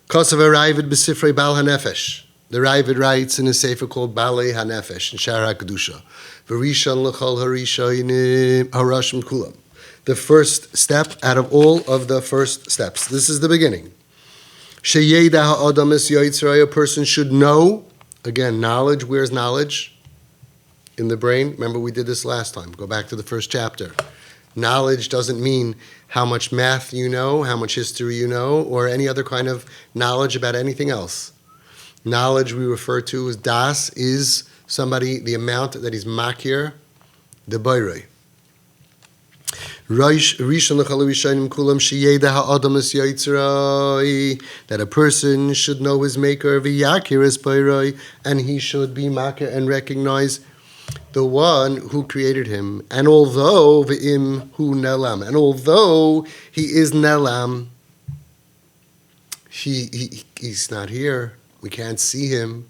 Kosav Ravid b'Sifrei Bal HaNefesh. The Ravid writes in a sefer called Balei HaNefesh in Shar HaKedusha. V'Rishon l'chol harishonim harashim kulam. The first step out of all of the first steps. This is the beginning. Sheyeda ha'adam es yotzrei. A person should know. Again, knowledge. Where's knowledge? In the brain. Remember, we did this last time. Go back to the first chapter. Knowledge doesn't mean how much math you know, how much history you know, or any other kind of knowledge about anything else. Knowledge we refer to as das is somebody, the amount that he's makir, the boirei. That a person should know his maker, and he should be makir and recognize the one who created him. And although v'im hu nelam, and although he is nelam, he's not here. We can't see him.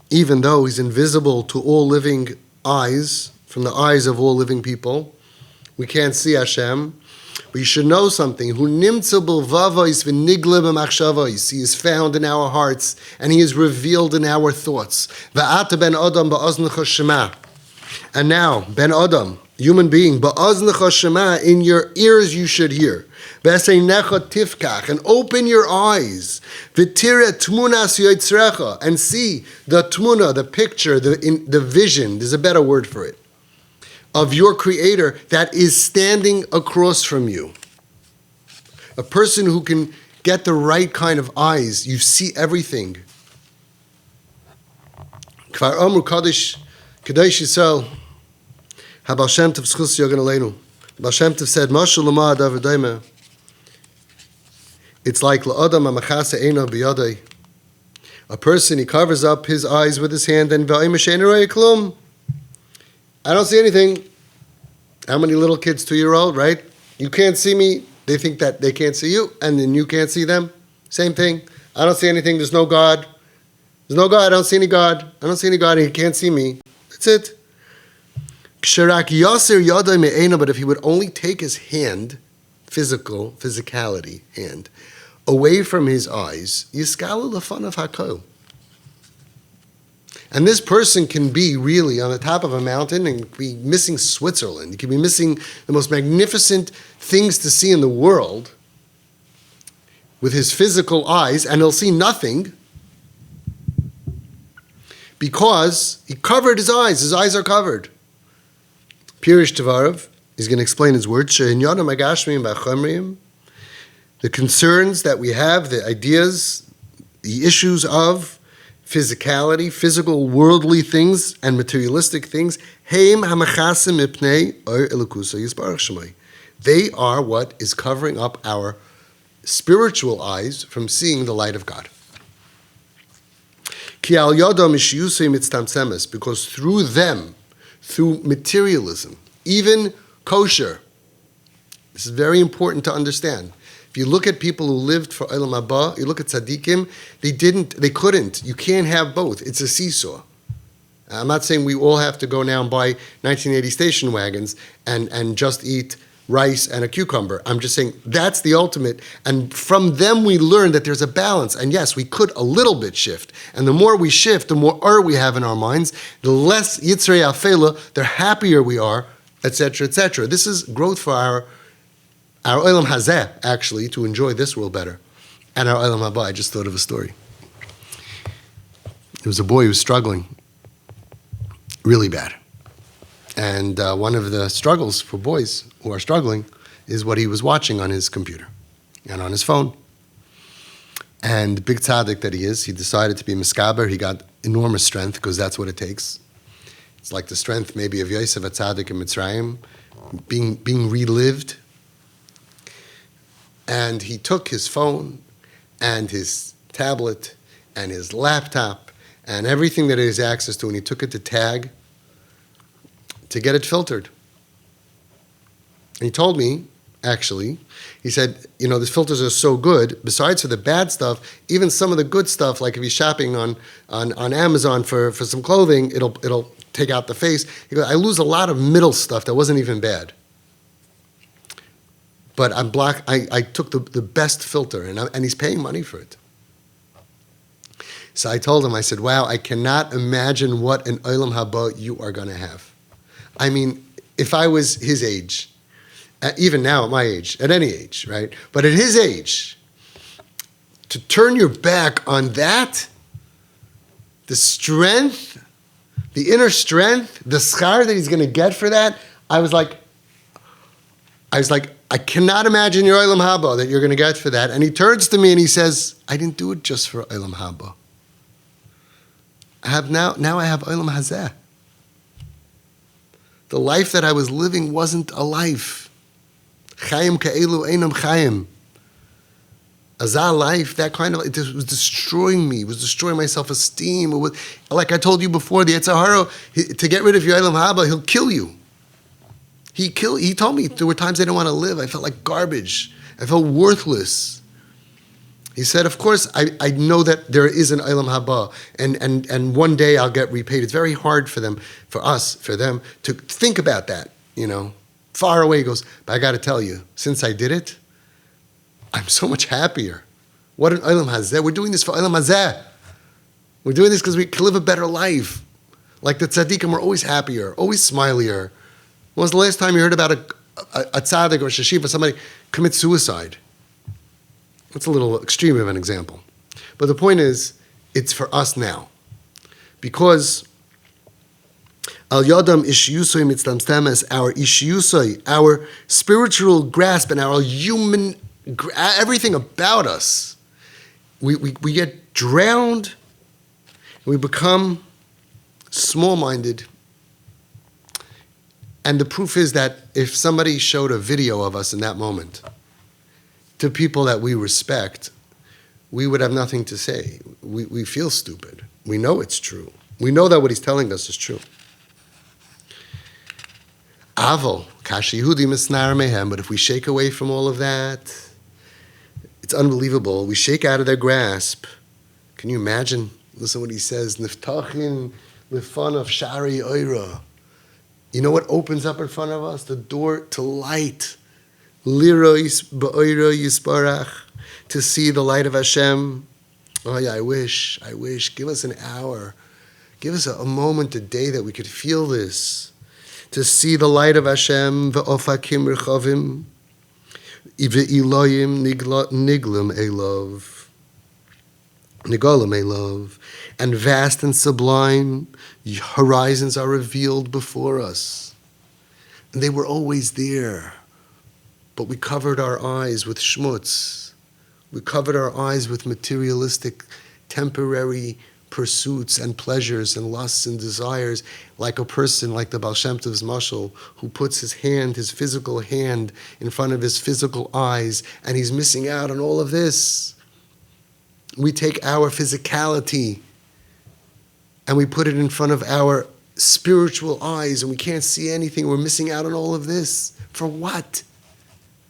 Even though he's invisible to all living eyes, from the eyes of all living people, we can't see Hashem. But you should know something. He is found in our hearts, and he is revealed in our thoughts. And now, Ben Adam, human being, in your ears you should hear. And open your eyes. And see the tmuna, the picture, the vision, there's a better word for it, of your Creator that is standing across from you. A person who can get the right kind of eyes, you see everything. Kvar Amru Kadosh Yisrael, HaBaal Shem Tov Schus Yogan Aleinu. Baal Shem Tov said, Mashal Lama Adav Daima. It's like La'adam HaMachase Eino B'yadai. A person, he covers up his eyes with his hand, and V'ayim She'ein Ro'eh Klum. I don't see anything. How many little kids, 2-year-old, right? You can't see me. They think that they can't see you, and then you can't see them. Same thing. I don't see anything. There's no God. There's no God. I don't see any God. I don't see any God, and he can't see me. That's it. But if he would only take his hand, physicality, hand, away from his eyes, yiskalu lefanav hakol. And this person can be really on the top of a mountain and be missing Switzerland. He can be missing the most magnificent things to see in the world with his physical eyes, and he'll see nothing because he covered his eyes. His eyes are covered. Pirish Tavarav, he's going to explain his words. The concerns that we have, the ideas, the issues of physicality, physical, worldly things, and materialistic things, they are what is covering up our spiritual eyes from seeing the light of God. Because through them, through materialism, even kosher, this is very important to understand. If you look at people who lived for Olam Haba, you look at tzaddikim, they couldn't. You can't have both. It's a seesaw. I'm not saying we all have to go now and buy 1980 station wagons and just eat rice and a cucumber. I'm just saying that's the ultimate. And from them we learn that there's a balance. And yes, we could a little bit shift. And the more we shift, the more we have in our minds, the less yitzrei afela, the happier we are, etc., etc. This is growth for our Olam Hazeh, actually, to enjoy this world better. And our Olam Haba. I just thought of a story. There was a boy who was struggling really bad. And one of the struggles for boys who are struggling is what he was watching on his computer and on his phone. And big tzaddik that he is, he decided to be miskaber. He got enormous strength because that's what it takes. It's like the strength maybe of Yosef a tzaddik in Mitzrayim, being relived. And he took his phone and his tablet and his laptop and everything that he has access to, and he took it to Tag to get it filtered. And he told me, actually, he said, the filters are so good, besides for the bad stuff, even some of the good stuff, like if he's shopping on Amazon for some clothing, it'll take out the face. He goes, I lose a lot of middle stuff that wasn't even bad. but I'm black. I took the best filter, and he's paying money for it. So I told him, I said, wow, I cannot imagine what an Olam Haba you are going to have. I mean, if I was his age, even now at my age, at any age, right? But at his age, to turn your back on that, the strength, the inner strength, the schar that he's going to get for that, I was like, I cannot imagine your Olam Haba that you're going to get for that. And he turns to me and he says, I didn't do it just for Olam Haba. Now I have Olam Hazeh. The life that I was living wasn't a life. Chayim ka'elu einam chayim. Azah life, that kind of, it was destroying me. It was destroying my self-esteem. It was, like I told you before, the Yetzer Hara, to get rid of your Olam Haba, he'll kill you. He told me there were times I didn't want to live. I felt like garbage. I felt worthless. He said, of course, I know that there is an Olam Haba, and one day I'll get repaid. It's very hard for them to think about that, Far away. He goes, but I got to tell you, since I did it, I'm so much happier. What an Olam Hazeh. We're doing this for Olam Hazeh. We're doing this because we can live a better life. Like the tzaddikim, we're always happier, always smilier. When was the last time you heard about a tzaddik or sheshiva, somebody commit suicide? That's a little extreme of an example. But the point is, it's for us now. Because Al Yadam Ishiyusoi Mitzlamstemes, our Ishiyusoi, our spiritual grasp and our human, everything about us, we get drowned, and we become small-minded. And the proof is that if somebody showed a video of us in that moment to people that we respect, we would have nothing to say. We feel stupid. We know it's true. We know that what he's telling us is true. Avol, kashi Yehudi misnar mehem, but if we shake away from all of that, it's unbelievable. We shake out of their grasp. Can you imagine? Listen what he says, Niftachin lifanav shari oira. You know what opens up in front of us? The door to light. Lirois ba'oira yisbarach, to see the light of Hashem. Oh yeah, I wish. Give us an hour. Give us a moment a day that we could feel this. To see the light of Hashem, ve'ofakim rechavim, ve'iloyim niglam elov, nigolam elov, and vast and sublime horizons are revealed before us. And they were always there. But we covered our eyes with schmutz. We covered our eyes with materialistic, temporary pursuits and pleasures and lusts and desires, like a person like the Baal Shem Tov's mashal, who puts his physical hand, in front of his physical eyes, and he's missing out on all of this. We take our physicality and we put it in front of our spiritual eyes, and we can't see anything. We're missing out on all of this. For what?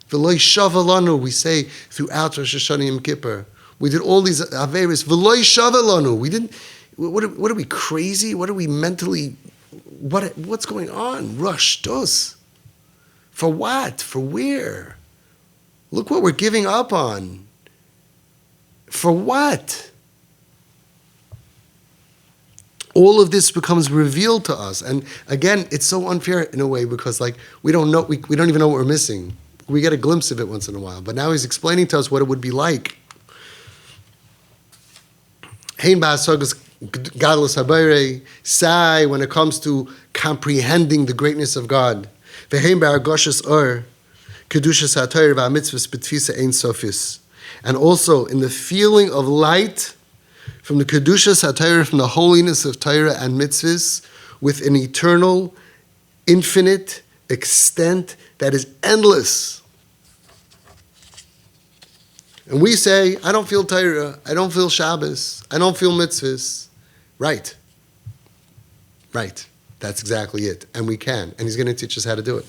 V'loi shavalanu, we say throughout Rosh Hashanah Yom Kippur. We did all these averis. V'loi shavalanu. We didn't. What are we, crazy? What are we mentally? What's going on? Rush dos. For what? For where? Look what we're giving up on. For what? All of this becomes revealed to us, and again, it's so unfair in a way because, we don't know. We don't even know what we're missing. We get a glimpse of it once in a while, but now he's explaining to us what it would be like. Hein ba'asagas gadlus habayre, sai, when it comes to comprehending the greatness of God. Ve'hein ba'argoshas or kedushas ha'torah va'mitzvahs b'tfisa ein sofis, and also in the feeling of light from the kedushas ha'torah, from the holiness of Torah and mitzvahs, with an eternal, infinite extent that is endless. And we say, I don't feel Torah, I don't feel Shabbos, I don't feel mitzvahs. Right. That's exactly it. And we can. And he's going to teach us how to do it.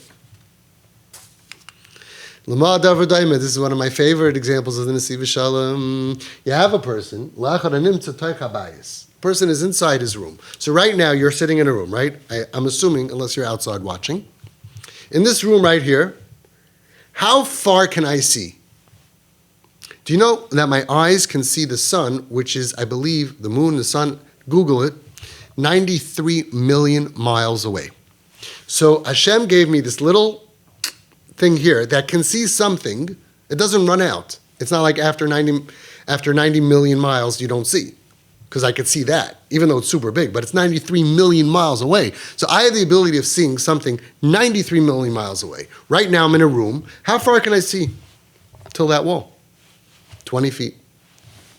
This is one of my favorite examples of the Nesivas Shalom. You have a person, person is inside his room. So right now, you're sitting in a room, right? I'm assuming, unless you're outside watching. In this room right here, How far can I see? Do you know that my eyes can see the sun, which is, I believe, the moon, the sun, Google it, 93 million miles away. So Hashem gave me this little thing here that can see something. It doesn't run out. It's not like after 90 million miles you don't see, because I could see that, even though it's super big, but it's 93 million miles away. So I have the ability of seeing something 93 million miles away. Right now I'm in a room. How far can I see till that wall? 20 feet,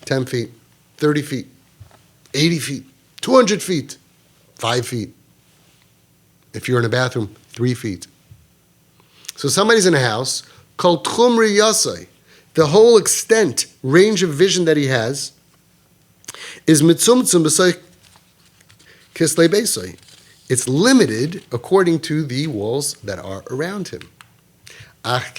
10 feet, 30 feet, 80 feet, 200 feet, 5 feet. If you're in a bathroom, 3 feet. So somebody's in a house called Tchumri Yasai. The whole extent, range of vision that he has is mitzumtzum b'say kislei beisai. It's limited according to the walls that are around him. But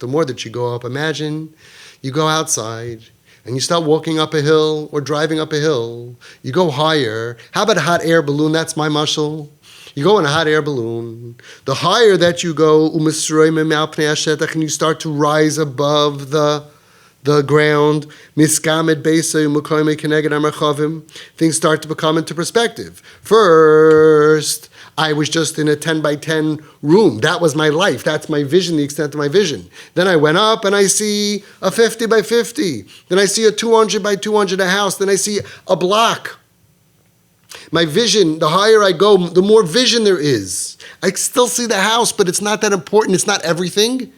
the more that you go up, imagine you go outside and you start walking up a hill or driving up a hill. You go higher. How about a hot air balloon? That's my mashal. You go in a hot air balloon. The higher that you go, and you start to rise above the ground, things start to become into perspective. First, I was just in a 10 by 10 room. That was my life. That's my vision, the extent of my vision. Then I went up and I see a 50 by 50. Then I see a 200 by 200 a house. Then I see a block. My vision, the higher I go, the more vision there is. I still see the house, but it's not that important. It's not everything.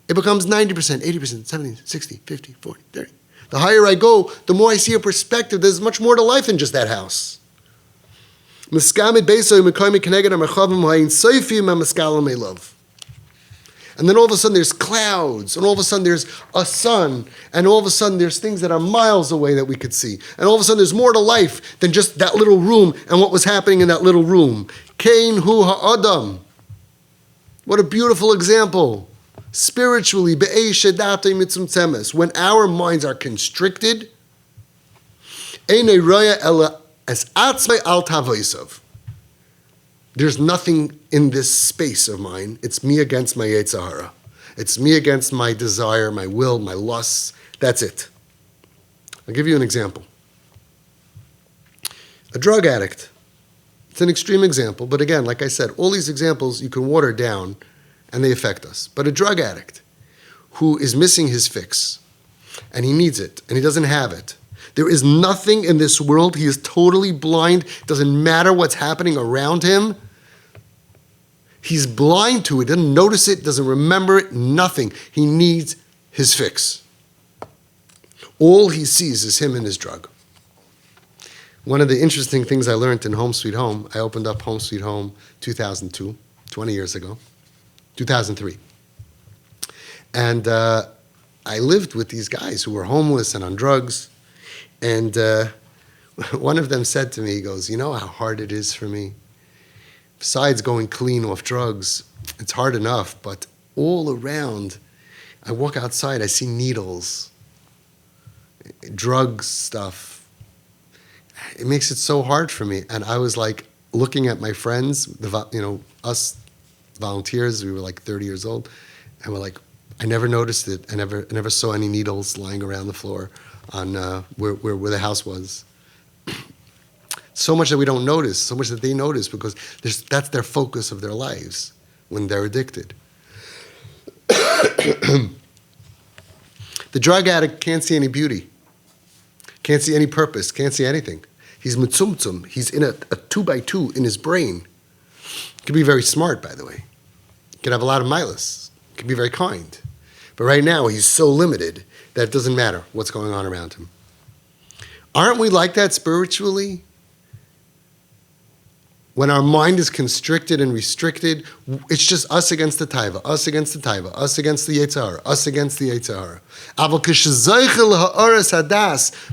It becomes 90%, 80%, 70, 60, 50, 40, 30. The higher I go, the more I see a perspective. There's much more to life than just that house. And then all of a sudden there's clouds, and all of a sudden there's a sun, and all of a sudden there's things that are miles away that we could see. And all of a sudden there's more to life than just that little room and what was happening in that little room. Kain hu ha'adam. What a beautiful example. Spiritually, when our minds are constricted, there's nothing in this space of mine. It's me against my Yetzer Hara. It's me against my desire, my will, my lusts. That's it. I'll give you an example. A drug addict. It's an extreme example, but again, like I said, all these examples you can water down and they affect us. But a drug addict who is missing his fix, and he needs it, and he doesn't have it. There is nothing in this world. He is totally blind. It doesn't matter what's happening around him. He's blind to it, doesn't notice it, doesn't remember it, nothing. He needs his fix. All he sees is him and his drug. One of the interesting things I learned in Home Sweet Home, I opened up Home Sweet Home 2002, 20 years ago, 2003. And I lived with these guys who were homeless and on drugs. And one of them said to me, he goes, you know how hard it is for me? Besides going clean off drugs, it's hard enough, but all around, I walk outside, I see needles, drug stuff. It makes it so hard for me. And I was like looking at my friends, us volunteers, we were like 30 years old, and we're like, I never noticed it. I never saw any needles lying around the floor on where the house was. So much that we don't notice, so much that they notice, because that's their focus of their lives when they're addicted. The drug addict can't see any beauty, can't see any purpose, can't see anything. He's mitzumtzum. He's in a 2x2 in his brain. He can be very smart, by the way. He can have a lot of milas. He can be very kind. But right now, he's so limited that it doesn't matter what's going on around him. Aren't we like that spiritually? When our mind is constricted and restricted, it's just us against the taiva, us against the taiva, us against the Yetzer Hara, us against the Yetzer Hara.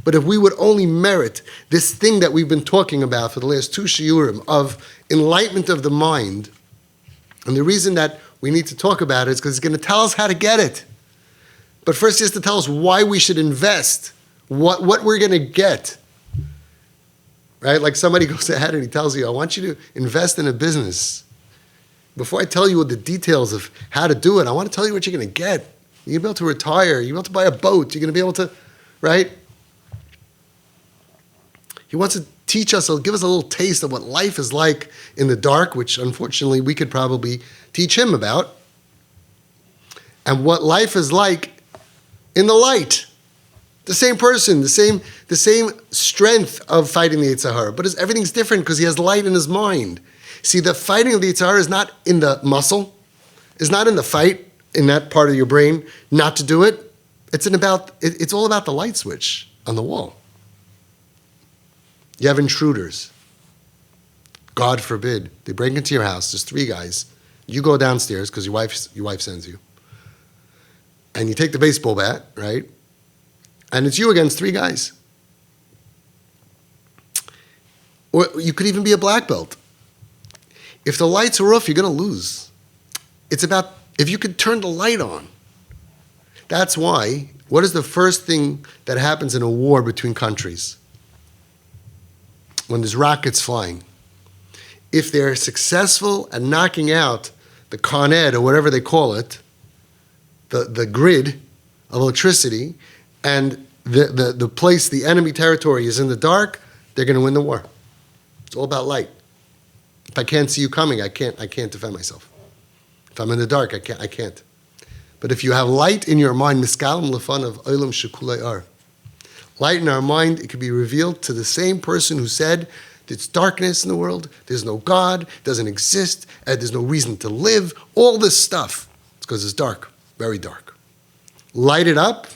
But if we would only merit this thing that we've been talking about for the last 2 shiurim of enlightenment of the mind, and the reason that we need to talk about it is because it's going to tell us how to get it. But first he has to tell us why we should invest, what we're going to get. Right? Like somebody goes ahead and he tells you, I want you to invest in a business. Before I tell you the details of how to do it, I want to tell you what you're going to get. You're going to be able to retire. You're going to be able to buy a boat. You're going to be able to, right? He wants to teach us, give us a little taste of what life is like in the dark, which unfortunately we could probably teach him about, and what life is like in the light. The same person, the same strength of fighting the Yetzer Hara, but everything's different because he has light in his mind. See, the fighting of the Yetzer Hara is not in the muscle, is not in the fight, in that part of your brain, not to do it. It's all about the light switch on the wall. You have intruders. God forbid. They break into your house. There's 3 guys. You go downstairs because your wife sends you. And you take the baseball bat, right? And it's you against 3 guys. Or you could even be a black belt. If the lights are off, you're going to lose. It's about if you could turn the light on. That's why, what is the first thing that happens in a war between countries? When there's rockets flying. If they're successful at knocking out the Con Ed, or whatever they call it, the grid of electricity, and the place, the enemy territory is in the dark, they're going to win the war. It's all about light. If I can't see you coming, I can't defend myself. If I'm in the dark, I can't. But if you have light in your mind, miskalim lefan of olam shekulei ar, light in our mind, it can be revealed to the same person who said, there's darkness in the world, there's no God, doesn't exist, there's no reason to live, all this stuff. It's because it's dark, very dark. Light it up,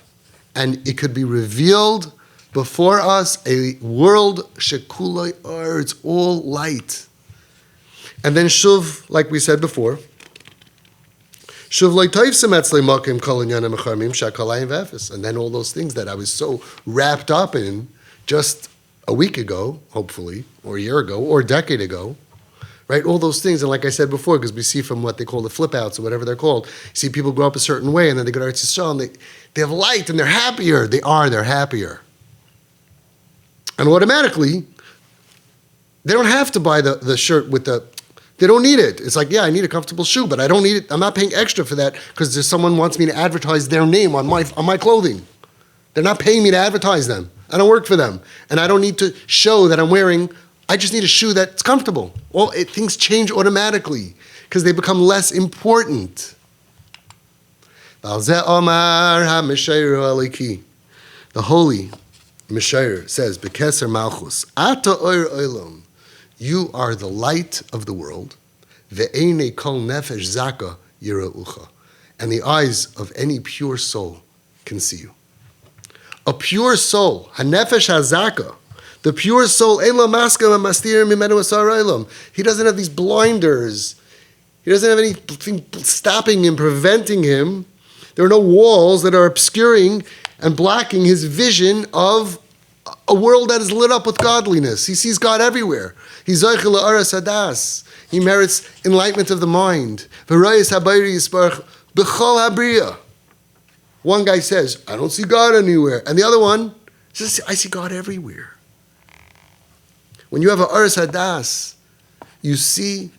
and it could be revealed before us, a world shekulei ar, it's all light. And then shuv, like we said before, and then all those things that I was so wrapped up in just a week ago, hopefully, or a year ago, or a decade ago, right? All those things, and like I said before, because we see from what they call the flip-outs or whatever they're called, you see people grow up a certain way, and then they go to RESUSCITATION, and they have light, and they're happier. They're happier. And automatically, they don't have to buy the shirt with they don't need it. It's like, yeah, I need a comfortable shoe, but I don't need it. I'm not paying extra for that because someone wants me to advertise their name on my clothing. They're not paying me to advertise them. I don't work for them. And I don't need to show that I'm wearing, I just need a shoe that's comfortable. Things change automatically because they become less important. The holy Mishayer says, Bekeser Malchus, Ata Oir Olam, you are the light of the world. Ve'ene kol nefesh zaka yira'ucha. And the eyes of any pure soul can see you. A pure soul, hanefesh hazaka, the pure soul, ein lo maska mastir mimenu asar olam. He doesn't have these blinders. He doesn't have anything stopping him, preventing him. There are no walls that are obscuring and blocking his vision of a world that is lit up with godliness. He sees God everywhere. He's zocheh la'aras hadas. He merits enlightenment of the mind. V'rayis habayri yisparach b'chol habriya. One guy says, I don't see God anywhere. And the other one says, I see God everywhere. When you have an aras hadas, you see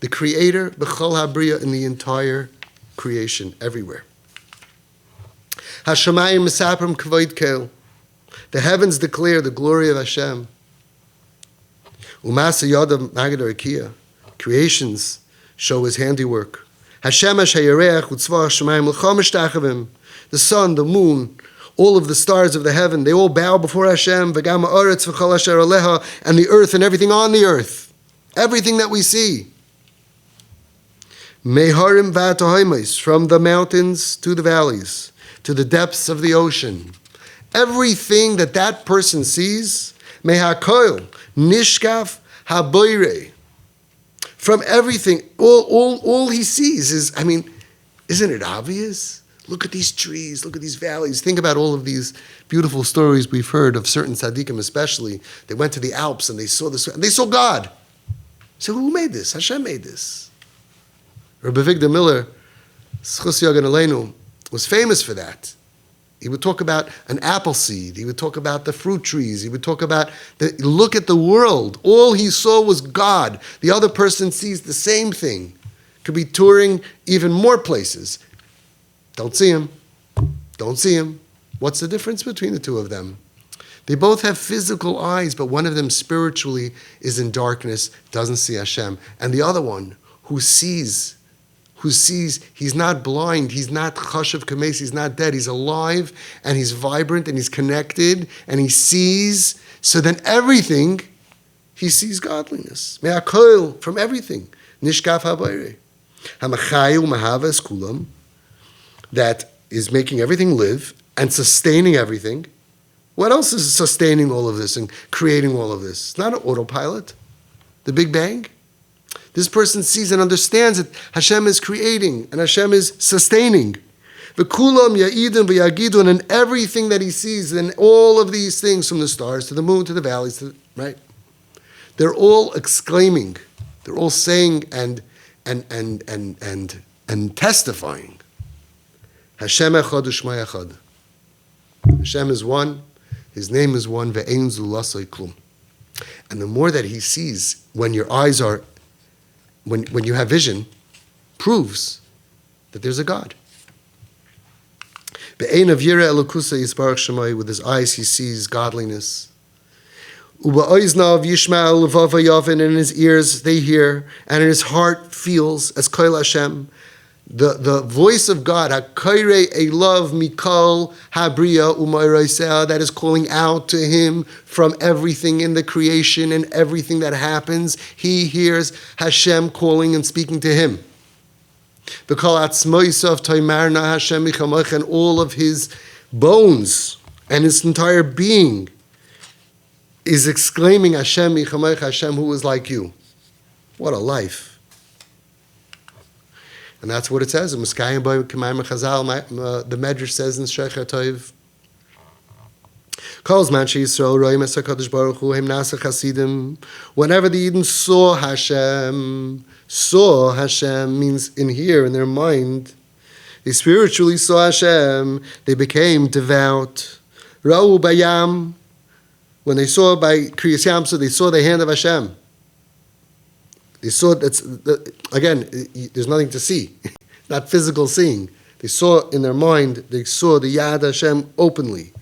the Creator, b'chol habriya, in the entire creation, everywhere. Hashemayim mesaprim kavod kel. The heavens declare the glory of Hashem. Umasa yadav magad arikia. Creations show His handiwork. Hashem hashayareach utzvah hashemayim l'cham mishtachavim. The sun, the moon, all of the stars of the heaven, they all bow before Hashem. V'gam ha'aretz v'chol asher aleha, and the earth and everything on the earth, everything that we see. Meharim v'atohimos, from the mountains to the valleys, to the depths of the ocean. Everything that person sees, mehakoil, nishkaf, haboire. From everything, all he sees is, isn't it obvious? Look at these trees, look at these valleys. Think about all of these beautiful stories we've heard of certain tzaddikim especially. They went to the Alps and they saw this, and they saw God. So who made this? Hashem made this. Rabbi Victor Miller, Schus Yagan Aleinu, was famous for that. He would talk about an apple seed. He would talk about the fruit trees. He would talk about, look at the world. All he saw was God. The other person sees the same thing. could be touring even more places. Don't see him. Don't see him. What's the difference between the two of them? They both have physical eyes, but one of them spiritually is in darkness, doesn't see Hashem. And the other one, who sees, he's not blind, he's not chashav kames, he's not dead, he's alive, and he's vibrant, and he's connected, and he sees, so then everything, he sees godliness. Me'akol, from everything. Nishkaf habayre. Hamachayu mahavas kulam, that is making everything live, and sustaining everything. What else is sustaining all of this and creating all of this? It's not an autopilot. The Big Bang. This person sees and understands that Hashem is creating and Hashem is sustaining. V'kulam ya'idun v'yagidun, and everything that he sees, and all of these things from the stars to the moon to the valleys, right? They're all exclaiming. They're all saying and testifying. Hashem echad u'shma echad. Hashem is one. His name is one. Ve'ein zu lasoi klum. And the more that he sees, when your eyes are, when you have vision, proves that there's a God. Be'ein of yira elokusa yisbarach shemai, with his eyes he sees godliness. Uba'oiznav yishma levav hayavin, and in his ears they hear, and in his heart feels as koil Hashem. The voice of God, HaKairei Elav Mikal Habriya Umayraisea, that is calling out to him from everything in the creation and everything that happens. He hears Hashem calling and speaking to him. B'kal atzmoisav toimarna Hashem michamach, and all of his bones and his entire being is exclaiming Hashem michamach, Hashem who is like you. What a life. And that's what it says. The Medrash says in Shecher Tov, whenever the Eden saw Hashem means in here, in their mind, they spiritually saw Hashem, they became devout. Ra'u bayam, when they saw by Kriyas Yamsuf, they saw the hand of Hashem. They saw, again, there's nothing to see, not physical seeing. They saw in their mind, they saw the Yad Hashem openly.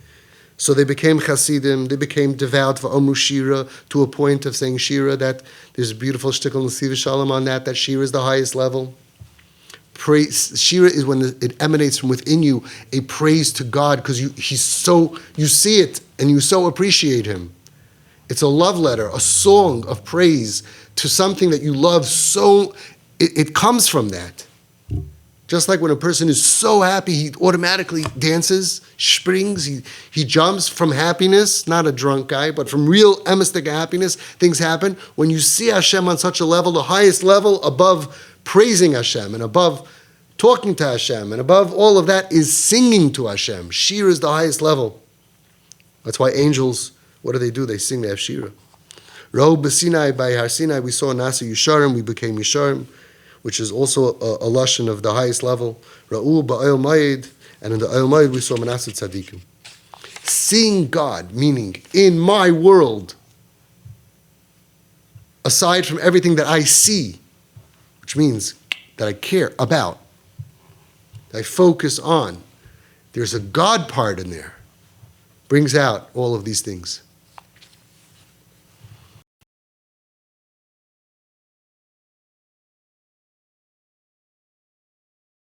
So they became Hasidim, they became devout for Omru Shira, to a point of saying Shira, that there's a beautiful shtickle in Nesivas Shalom on that Shira is the highest level. Praise, Shira is when it emanates from within you, a praise to God, because you see it and you so appreciate him. It's a love letter, a song of praise to something that you love, so it comes from that. Just like when a person is so happy, he automatically dances, springs, he jumps from happiness, not a drunk guy, but from real emistic happiness, things happen. When you see Hashem on such a level, the highest level above praising Hashem and above talking to Hashem and above all of that is singing to Hashem. Shira is the highest level. That's why angels, what do? They sing, they have Shira. Ra'u b'Sinai, by Har Sinai, we saw Nasa Yisharim, we became Yisharim, which is also a lashon of the highest level. Ra'u ba'Oil Mayid, and in the Oil Mayid we saw Manasseh Tzadikim. Seeing God, meaning in my world, aside from everything that I see, which means that I care about, that I focus on, there's a God part in there, brings out all of these things.